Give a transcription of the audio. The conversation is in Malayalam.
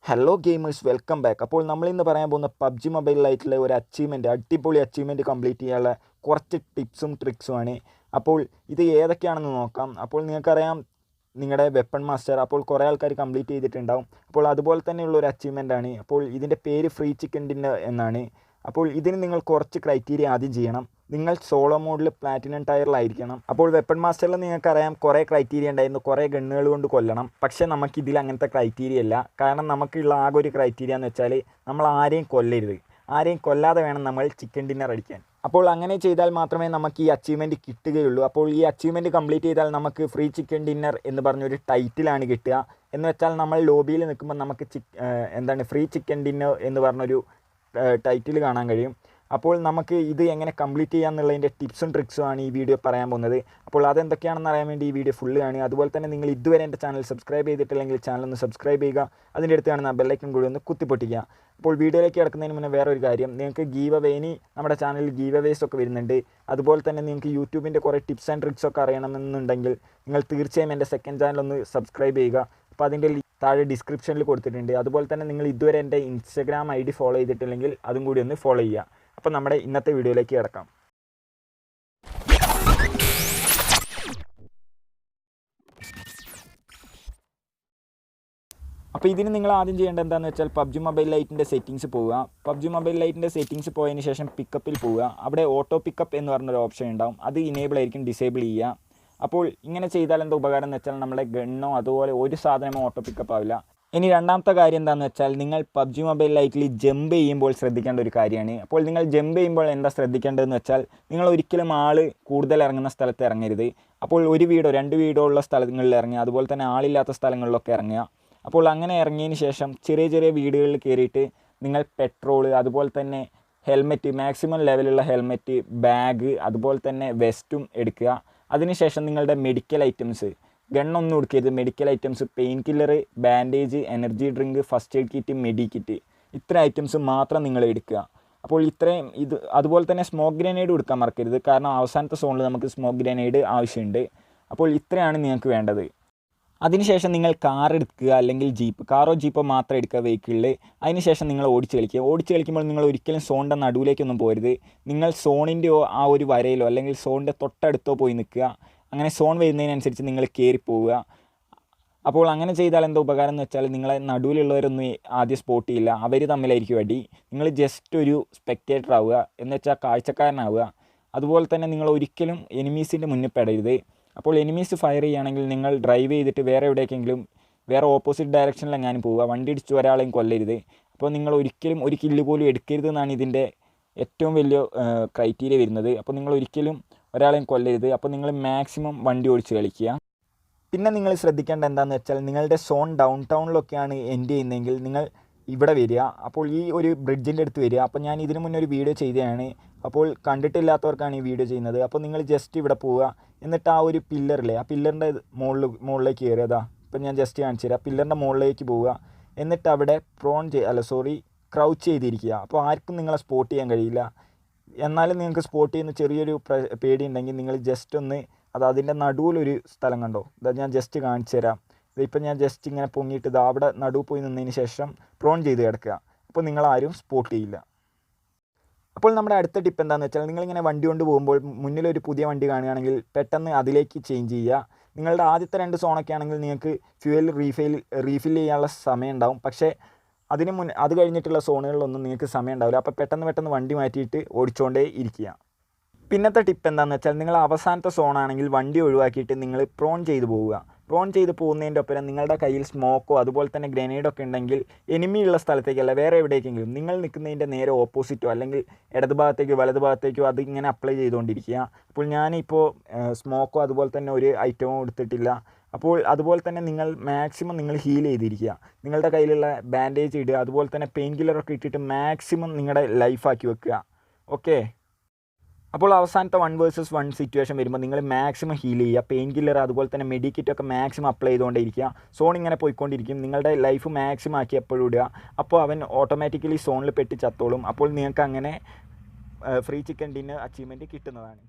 Hello gamers, welcome back. അപ്പോൾ നമ്മളിന്ന് പറയാൻ പോകുന്ന പബ്ജി മൊബൈൽ ലൈറ്റിലെ ഒരു അടിപൊളി അച്ചീവ്മെൻറ്റ് കംപ്ലീറ്റ് ചെയ്യാനുള്ള കുറച്ച് ടിപ്സും ട്രിക്സുമാണ്. അപ്പോൾ ഇത് ഏതൊക്കെയാണെന്ന് നോക്കാം. അപ്പോൾ നിങ്ങൾക്കറിയാം, നിങ്ങളുടെ വെപ്പൺ മാസ്റ്റർ അപ്പോൾ കുറേ ആൾക്കാർ കംപ്ലീറ്റ് ചെയ്തിട്ടുണ്ടാവും. അപ്പോൾ അതുപോലെ തന്നെയുള്ള ഒരു അച്ചീവ്മെൻറ്റാണ്. അപ്പോൾ ഇതിൻ്റെ പേര് ഫ്രീ ചിക്കൻ ഡിന്നർ എന്നാണ്. അപ്പോൾ ഇതിന് നിങ്ങൾ കുറച്ച് ക്രൈറ്റീരിയ ആദ്യം ചെയ്യണം. നിങ്ങൾ സോളോ മോഡിൽ പ്ലാറ്റിനം ടയറിലായിരിക്കണം. അപ്പോൾ വെപ്പൺ മാസ്റ്ററിൽ നിങ്ങൾക്കറിയാം കുറേ ക്രൈറ്റീരിയ ഉണ്ടായിരുന്നു, കുറേ ഗണ്ണുകൾ കൊണ്ട് കൊല്ലണം. പക്ഷേ നമുക്കിതിൽ അങ്ങനത്തെ ക്രൈറ്റീരിയ ഇല്ല. കാരണം നമുക്കുള്ള ആകെ ഒരു ക്രൈറ്റീരിയ എന്ന് വെച്ചാൽ നമ്മൾ ആരെയും കൊല്ലരുത്. ആരെയും കൊല്ലാതെ വേണം നമ്മൾ ചിക്കൻ ഡിന്നർ അടിക്കാൻ. അപ്പോൾ അങ്ങനെ ചെയ്താൽ മാത്രമേ നമുക്ക് ഈ അച്ചീവ്മെൻറ്റ് കിട്ടുകയുള്ളൂ. അപ്പോൾ ഈ അച്ചീവ്മെൻറ്റ് കംപ്ലീറ്റ് ചെയ്താൽ നമുക്ക് ഫ്രീ ചിക്കൻ ഡിന്നർ എന്ന് പറഞ്ഞൊരു ടൈറ്റിലാണ് കിട്ടുക. എന്ന് വെച്ചാൽ നമ്മൾ ലോബിയിൽ നിൽക്കുമ്പോൾ നമുക്ക് ഫ്രീ ചിക്കൻ ഡിന്നർ എന്ന് പറഞ്ഞൊരു ടൈറ്റിൽ കാണാൻ കഴിയും. അപ്പോൾ നമുക്ക് ഇത് എങ്ങനെ കംപ്ലീറ്റ് ചെയ്യാമെന്നുള്ളതിൻ്റെ ടിപ്സും ട്രിക്സുമാണ് ഈ വീഡിയോ പറയാൻ പോകുന്നത്. അപ്പോൾ അതെന്തൊക്കെയാണെന്ന് അറിയാൻ വേണ്ടി ഈ വീഡിയോ ഫുള്ള് കാണുക. അതുപോലെ തന്നെ നിങ്ങൾ ഇതുവരെ എൻ്റെ ചാനൽ സബ്സ്ക്രൈബ് ചെയ്തിട്ടില്ലെങ്കിൽ ചാനൽ ഒന്ന് സബ്സ്ക്രൈബ് ചെയ്യുക. അതിൻ്റെ അടുത്ത് കാണുന്ന ബെല്ലൈക്കൺ കൂടി ഒന്ന് കുത്തിപ്പൊട്ടിക്കുക. അപ്പോൾ വീഡിയോയിലേക്ക് കിടക്കുന്നതിന് മുന്നേ വേറൊരു കാര്യം, നിങ്ങൾക്ക് ഗീവ് അവേ, ഇനി നമ്മുടെ ചാനലിൽ ഗീവ് അവേസ് ഒക്കെ വരുന്നുണ്ട്. അതുപോലെ തന്നെ നിങ്ങൾക്ക് യൂട്യൂബിൻ്റെ കുറേ ടിപ്സ് ആൻഡ് ട്രിക്സ് ഒക്കെ അറിയണമെന്നുണ്ടെങ്കിൽ നിങ്ങൾ തീർച്ചയായും എൻ്റെ സെക്കൻഡ് ചാനൽ ഒന്ന് സബ്സ്ക്രൈബ് ചെയ്യുക. അപ്പോൾ അതിൻ്റെ താഴെ ഡിസ്ക്രിപ്ഷനിൽ കൊടുത്തിട്ടുണ്ട്. അതുപോലെ തന്നെ നിങ്ങൾ ഇതുവരെ എൻ്റെ ഇൻസ്റ്റഗ്രാം ID ഫോളോ ചെയ്തിട്ടില്ലെങ്കിൽ അതും കൂടി ഒന്ന് ഫോളോ ചെയ്യുക. അപ്പോൾ നമ്മുടെ ഇന്നത്തെ വീഡിയോയിലേക്ക് കിടക്കാം. അപ്പോൾ ഇതിന് നിങ്ങൾ ആദ്യം ചെയ്യേണ്ടത് എന്താണെന്ന് വെച്ചാൽ പബ്ജി മൊബൈൽ ലൈറ്റിൻ്റെ സെറ്റിങ്സ് പോവുക. പബ്ജി മൊബൈൽ ലൈറ്റിൻ്റെ സെറ്റിങ്സ് പോയതിന് ശേഷം പിക്കപ്പിൽ പോവുക. അവിടെ ഓട്ടോ പിക്കപ്പ് എന്ന് പറഞ്ഞൊരു ഓപ്ഷൻ ഉണ്ടാവും. അത് ഇനേബിൾ ആയിരിക്കും, ഡിസേബിൾ ചെയ്യുക. അപ്പോൾ ഇങ്ങനെ ചെയ്താൽ എന്താ ഉപകാരം എന്ന് വെച്ചാൽ നമ്മുടെ ഗണ്ണോ അതുപോലെ ഒരു സാധനമോ ഓട്ടോ പിക്കപ്പ് ആവില്ല. ഇനി രണ്ടാമത്തെ കാര്യം എന്താണെന്ന് വെച്ചാൽ നിങ്ങൾ പബ്ജി മൊബൈൽ ലൈറ്റിൽ ജമ്പ് ചെയ്യുമ്പോൾ ശ്രദ്ധിക്കേണ്ട ഒരു കാര്യമാണ്. അപ്പോൾ നിങ്ങൾ ജമ്പ് ചെയ്യുമ്പോൾ എന്താ ശ്രദ്ധിക്കേണ്ടതെന്ന് വെച്ചാൽ നിങ്ങൾ ഒരിക്കലും ആൾ കൂടുതൽ ഇറങ്ങുന്ന സ്ഥലത്ത് ഇറങ്ങരുത്. അപ്പോൾ ഒരു വീടോ രണ്ട് വീടോ ഉള്ള സ്ഥലങ്ങളിൽ ഇറങ്ങുക. അതുപോലെ തന്നെ ആളില്ലാത്ത സ്ഥലങ്ങളിലൊക്കെ ഇറങ്ങുക. അപ്പോൾ അങ്ങനെ ഇറങ്ങിയതിന് ശേഷം ചെറിയ ചെറിയ വീടുകളിൽ കയറിയിട്ട് നിങ്ങൾ പെട്രോൾ, അതുപോലെ തന്നെ ഹെൽമെറ്റ്, മാക്സിമം ലെവലുള്ള ഹെൽമെറ്റ്, ബാഗ്, അതുപോലെ തന്നെ വെസ്റ്റും എടുക്കുക. അതിനുശേഷം നിങ്ങളുടെ മെഡിക്കൽ ഐറ്റംസ്, ഗണ്ണൊന്നും എടുക്കരുത്, medical items, pain killer, bandage, energy drink, first aid kit, medi kit, ഇത്ര ഐറ്റംസ് മാത്രം നിങ്ങൾ എടുക്കുക. അപ്പോൾ ഇത്രയും അതുപോലെ തന്നെ സ്മോക്ക് ഗ്രനേഡ് എടുക്കാൻ മറക്കരുത്. കാരണം അവസാനത്തെ സോണിൽ നമുക്ക് സ്മോക്ക് ഗ്രനേഡ് ആവശ്യമുണ്ട്. അപ്പോൾ ഇത്രയാണ് നിങ്ങൾക്ക് വേണ്ടത്. അതിനുശേഷം നിങ്ങൾ കാർ എടുക്കുക, അല്ലെങ്കിൽ ജീപ്പ്, കാറോ ജീപ്പോ മാത്രം എടുക്കുക വെഹിക്കിളിൽ. അതിനുശേഷം നിങ്ങൾ ഓടിച്ച് കളിക്കുമ്പോൾ നിങ്ങൾ ഒരിക്കലും സോണിൻ്റെ നടുവിലേക്കൊന്നും പോരുത്. നിങ്ങൾ സോണിൻ്റെയോ ആ ഒരു വരയിലോ അല്ലെങ്കിൽ സോണിൻ്റെ തൊട്ടടുത്തോ പോയി നിൽക്കുക. അങ്ങനെ സോൺ വരുന്നതിനനുസരിച്ച് നിങ്ങൾ കയറി പോവുക. അപ്പോൾ അങ്ങനെ ചെയ്താൽ എന്താ ഉപകാരം എന്ന് വെച്ചാൽ നിങ്ങളെ നടുവിലുള്ളവരൊന്നും ആദ്യം സ്പോട്ട് ചെയ്യില്ല, അവർ തമ്മിലായിരിക്കും അടി. നിങ്ങൾ ജസ്റ്റ് ഒരു സ്പെക്ടേറ്റർ ആവുക, എന്ന് വെച്ചാൽ കാഴ്ചക്കാരനാവുക. അതുപോലെ തന്നെ നിങ്ങൾ ഒരിക്കലും എനിമീസിൻ്റെ മുന്നിൽ പെടരുത്. അപ്പോൾ എനിമീസ് ഫയർ ചെയ്യുകയാണെങ്കിൽ നിങ്ങൾ ഡ്രൈവ് ചെയ്തിട്ട് വേറെ എവിടേക്കെങ്കിലും, വേറെ ഓപ്പോസിറ്റ് ഡയറക്ഷനിൽ എങ്ങാനും പോവുക. വണ്ടി ഇടിച്ച് ഒരാളെയും കൊല്ലരുത്. അപ്പോൾ നിങ്ങൾ ഒരിക്കലും ഒരു കില്ല് പോലും എടുക്കരുത് എന്നാണ് ഇതിൻ്റെ ഏറ്റവും വലിയ ക്രൈറ്റീരിയ വരുന്നത്. അപ്പോൾ നിങ്ങൾ ഒരിക്കലും ഒരാളെയും കൊല്ലരുത്. അപ്പോൾ നിങ്ങൾ മാക്സിമം വണ്ടി ഓടിച്ച് കളിക്കുക. പിന്നെ നിങ്ങൾ ശ്രദ്ധിക്കേണ്ട എന്താണെന്ന് വെച്ചാൽ നിങ്ങളുടെ സോൺ ഡൗൺ ടൗണിലൊക്കെയാണ് എൻഡ് ചെയ്യുന്നതെങ്കിൽ നിങ്ങൾ ഇവിടെ വരിക. അപ്പോൾ ഈ ഒരു ബ്രിഡ്ജിൻ്റെ അടുത്ത് വരിക. അപ്പോൾ ഞാൻ ഇതിനു മുന്നേ ഒരു വീഡിയോ ചെയ്തതാണ്. അപ്പോൾ കണ്ടിട്ടില്ലാത്തവർക്കാണ് ഈ വീഡിയോ ചെയ്യുന്നത്. അപ്പോൾ നിങ്ങൾ ജസ്റ്റ് ഇവിടെ പോവുക. എന്നിട്ട് ആ ഒരു പില്ലറില്ലേ, ആ പില്ലറിൻ്റെ മുകളിലേക്ക് കയറിയതാ. ഇപ്പം ഞാൻ ജസ്റ്റ് കാണിച്ചു തരാം. പില്ലറിൻ്റെ മുകളിലേക്ക് പോവുക. എന്നിട്ട് അവിടെ ക്രൗച്ച് ചെയ്തിരിക്കുക. അപ്പോൾ ആർക്കും നിങ്ങളെ സ്പോട്ട് ചെയ്യാൻ കഴിയില്ല. എന്നാലും നിങ്ങൾക്ക് സ്പോട്ട് ചെയ്യുന്ന ചെറിയൊരു പേടി ഉണ്ടെങ്കിൽ നിങ്ങൾ ജസ്റ്റ് ഒന്ന് അതിൻ്റെ നടുവിലൊരു സ്ഥലം കണ്ടോ, ഞാൻ ജസ്റ്റ് കാണിച്ചു തരാം. ഇതിപ്പോൾ ഞാൻ ജസ്റ്റ് ഇങ്ങനെ പൊങ്ങിയിട്ട് അവിടെ നടുവ് പോയി നിന്നതിന് ശേഷം പ്രോൺ ചെയ്ത് കിടക്കുക. അപ്പോൾ നിങ്ങളാരും സ്പോട്ട് ചെയ്യില്ല. അപ്പോൾ നമ്മുടെ അടുത്ത ടിപ്പ് എന്താണെന്ന് വെച്ചാൽ നിങ്ങളിങ്ങനെ വണ്ടി കൊണ്ട് പോകുമ്പോൾ മുന്നിലൊരു പുതിയ വണ്ടി കാണുകയാണെങ്കിൽ പെട്ടെന്ന് അതിലേക്ക് ചേഞ്ച് ചെയ്യുക. നിങ്ങളുടെ ആദ്യത്തെ 2 സോണൊക്കെ ആണെങ്കിൽ നിങ്ങൾക്ക് ഫ്യൂവൽ റീഫിൽ ചെയ്യാനുള്ള സമയം ഉണ്ടാവും. പക്ഷേ അത് കഴിഞ്ഞിട്ടുള്ള സോണുകളിലൊന്നും നിങ്ങൾക്ക് സമയം ഉണ്ടാവില്ല. അപ്പോൾ പെട്ടെന്ന് വണ്ടി മാറ്റിയിട്ട് ഓടിച്ചുകൊണ്ടേ ഇരിക്കുക. പിന്നത്തെ ടിപ്പ് എന്താണെന്ന് വെച്ചാൽ നിങ്ങൾ അവസാനത്തെ സോണാണെങ്കിൽ വണ്ടി ഒഴിവാക്കിയിട്ട് നിങ്ങൾ പ്രോൺ ചെയ്ത് പോവുക. പ്രോൺ ചെയ്ത് പോകുന്നതിൻ്റെ ഒപ്പം നിങ്ങളുടെ കയ്യിൽ സ്മോക്കോ അതുപോലെ തന്നെ ഗ്രനേഡൊക്കെ ഉണ്ടെങ്കിൽ എനിമിയുള്ള സ്ഥലത്തേക്കല്ല, വേറെ എവിടേക്കെങ്കിലും നിങ്ങൾ നിൽക്കുന്നതിൻ്റെ നേരെ ഓപ്പോസിറ്റോ അല്ലെങ്കിൽ ഇടത് ഭാഗത്തേക്കോ വലത് ഭാഗത്തേക്കോ അതിങ്ങനെ അപ്ലൈ ചെയ്തുകൊണ്ടിരിക്കുക. അപ്പോൾ ഞാനിപ്പോൾ സ്മോക്കോ അതുപോലെ തന്നെ ഒരു ഐറ്റമോ എടുത്തിട്ടില്ല. അപ്പോൾ അതുപോലെ തന്നെ നിങ്ങൾ മാക്സിമം നിങ്ങൾ ഹീൽ ചെയ്തിരിക്കുക. നിങ്ങളുടെ കയ്യിലുള്ള ബാൻഡേജ് ഇടുക. അതുപോലെ തന്നെ പെയിൻ കില്ലറൊക്കെ ഇട്ടിട്ട് മാക്സിമം നിങ്ങളുടെ ലൈഫാക്കി വെക്കുക. ഓക്കെ. അപ്പോൾ അവസാനത്തെ 1 vs 1 സിറ്റുവേഷൻ വരുമ്പോൾ നിങ്ങൾ മാക്സിമം ഹീൽ ചെയ്യുക. പെയിൻ കില്ലർ അതുപോലെ തന്നെ മെഡിക്കിറ്റൊക്കെ മാക്സിമം അപ്ലൈ ചെയ്തുകൊണ്ടിരിക്കുക. സോൺ ഇങ്ങനെ പോയിക്കൊണ്ടിരിക്കും. നിങ്ങളുടെ ലൈഫ് മാക്സിമം ആക്കി എപ്പോഴും ഇടുക. അപ്പോൾ അവൻ ഓട്ടോമാറ്റിക്കലി സോണിൽ പെട്ട് ചത്തോളും. അപ്പോൾ നിങ്ങൾക്ക് അങ്ങനെ ഫ്രീ ചിക്കൻ ഡിന്നർ അച്ചീവ്മെൻറ്റ് കിട്ടുന്നതാണ്.